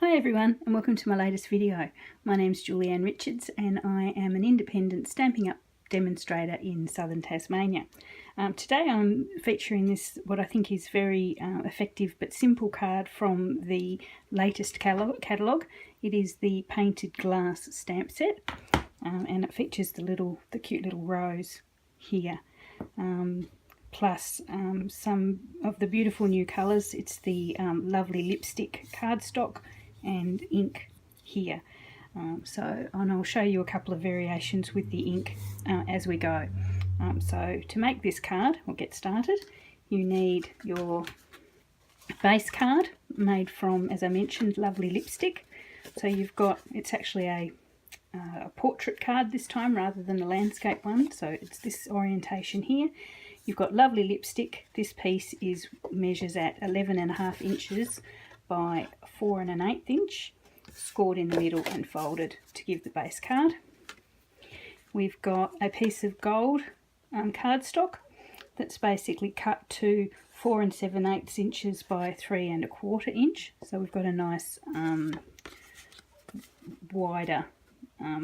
Hi everyone and welcome to my latest video. My name's Julianne Richards and I am an independent Stampin' Up demonstrator in southern Tasmania. Today I'm featuring this, what I think is very effective but simple card from the latest catalogue. It is the painted glass stamp set and it features the cute little rose here. Plus some of the beautiful new colours. It's the lovely lipstick cardstock and ink here. And I'll show you a couple of variations with the ink as we go. So to make this card or get started, you need your base card made from, as I mentioned, lovely lipstick. So it's actually a portrait card this time rather than a landscape one, so it's this orientation here. You've got lovely lipstick. This piece measures at 11.5 inches by 4 1/8 inch, scored in the middle and folded to give the base card. We've got a piece of gold cardstock that's basically cut to 4 7/8 inches by 3 1/4 inch. So we've got a nice wider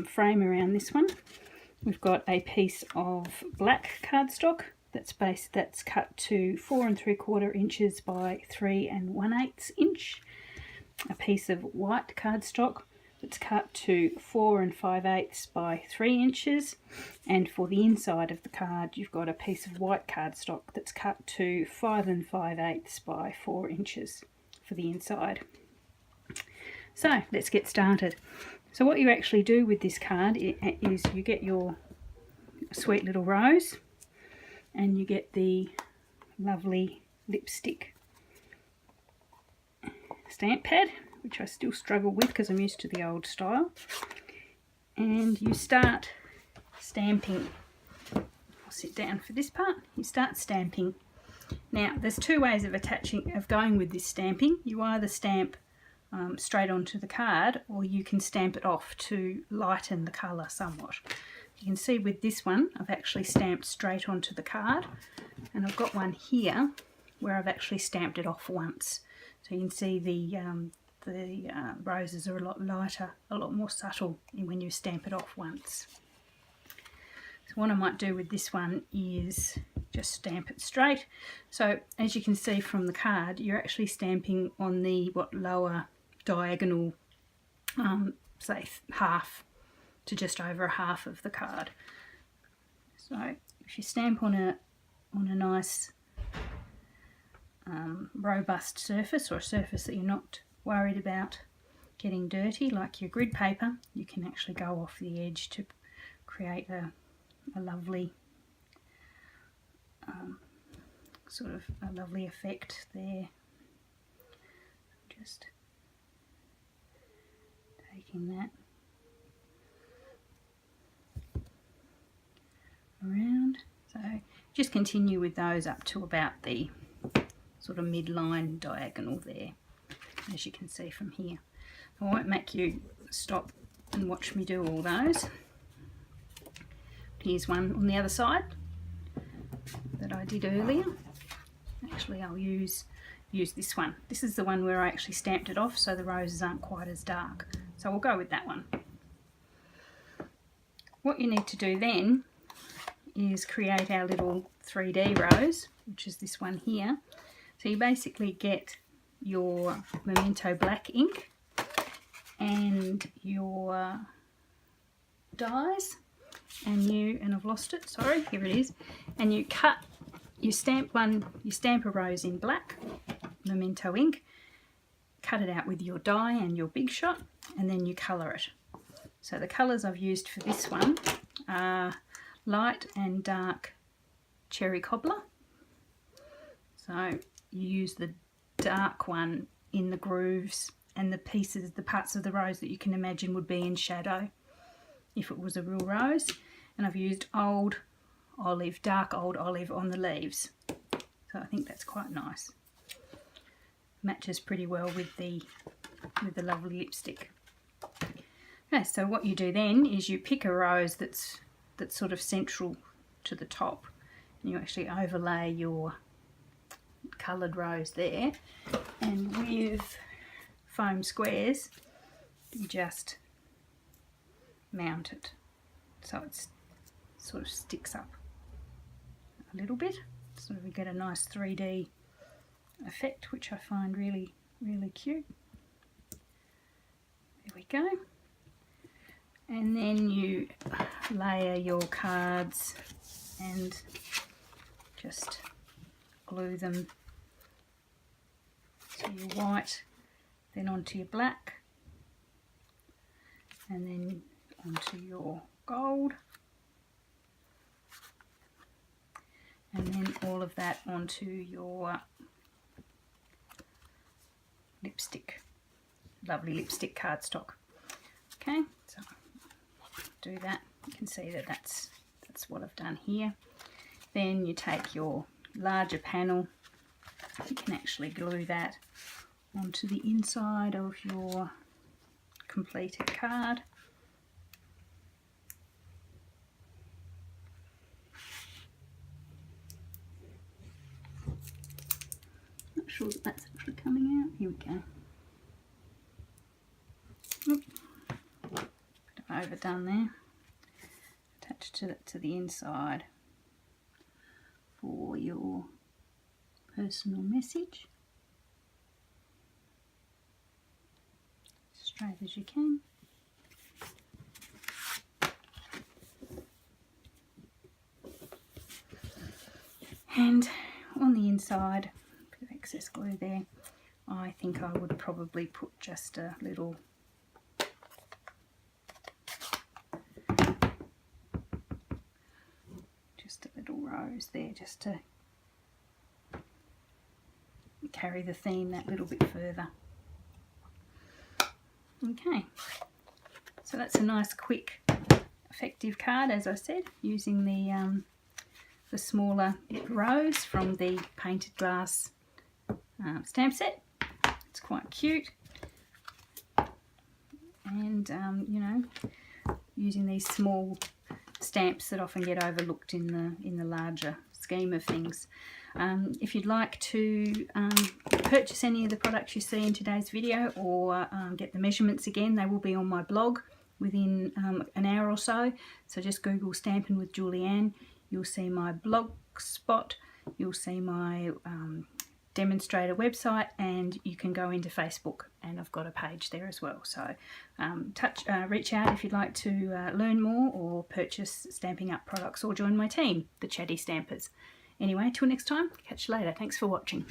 frame around this one. We've got a piece of black cardstock that's cut to 4 3/4 inches by 3 1/8 inch. A piece of white cardstock that's cut to 4 5/8 by 3 inches. And for the inside of the card, you've got a piece of white cardstock that's cut to 5 5/8 by 4 inches for the inside. So let's get started. So what you actually do with this card is you get your sweet little rose and you get the lovely lipstick stamp pad, which I still struggle with because I'm used to the old style, and you start stamping. I'll sit down for this part. You start stamping. Now there's two ways of going with this stamping. You either stamp straight onto the card, or you can stamp it off to lighten the colour somewhat. You can see with this one I've actually stamped straight onto the card, and I've got one here where I've actually stamped it off once. So you can see the roses are a lot lighter, a lot more subtle when you stamp it off once. So what I might do with this one is just stamp it straight. So as you can see from the card, you're actually stamping on the lower diagonal, say half to just over a half of the card. So if you stamp on a nice robust surface, or a surface that you're not worried about getting dirty, like your grid paper, you can actually go off the edge to create a lovely sort of a lovely effect there. Just taking that around. So just continue with those up to about the sort of midline diagonal there, as you can see from here. I won't make you stop and watch me do all those. Here's one on the other side that I did earlier. Actually, I'll use this one. This is the one where I actually stamped it off, so the roses aren't quite as dark. So we'll go with that one. What you need to do then is create our little 3D rose, which is this one here. So you basically get your Memento black ink and your dies, and I've lost it, sorry, here it is, and you stamp a rose in black Memento ink, cut it out with your die and your Big Shot, and then you colour it. So the colours I've used for this one are light and dark cherry cobbler. So you use the dark one in the grooves and the parts of the rose that you can imagine would be in shadow if it was a real rose. And I've used dark old olive on the leaves. So I think that's quite nice. Matches pretty well with the lovely lipstick. Okay, so what you do then is you pick a rose that's sort of central to the top, and you actually overlay your coloured rose there, and with foam squares, you just mount it so it sort of sticks up a little bit, so we get a nice 3D effect, which I find really cute. There we go. And then you layer your cards and just glue them to your white, then onto your black, and then onto your gold, and then all of that onto your lipstick, lovely lipstick cardstock. Okay, so do that. You can see that that's what I've done here. Then you take your larger panel, you can actually glue that onto the inside of your completed card. Not sure that that's actually coming out. Here we go. Oop. Bit of overdone there. Attach it to the inside for your personal message. Straight as you can. And on the inside, a bit of excess glue there. I think I would probably put just a little rose there, just to carry the theme that little bit further. Okay, so that's a nice, quick, effective card, as I said, using the smaller rose from the painted glass stamp set. It's quite cute, and you know, using these small stamps that often get overlooked in the larger scheme of things. If you'd like to purchase any of the products you see in today's video, or get the measurements again, they will be on my blog within an hour or so. So just Google Stampin' with Julianne. You'll see my blog spot, you'll see my demonstrator website, and you can go into Facebook, and I've got a page there as well. So reach out if you'd like to learn more or purchase Stamping Up products, or join my team, the Chatty Stampers. Anyway, till next time, catch you later. Thanks for watching.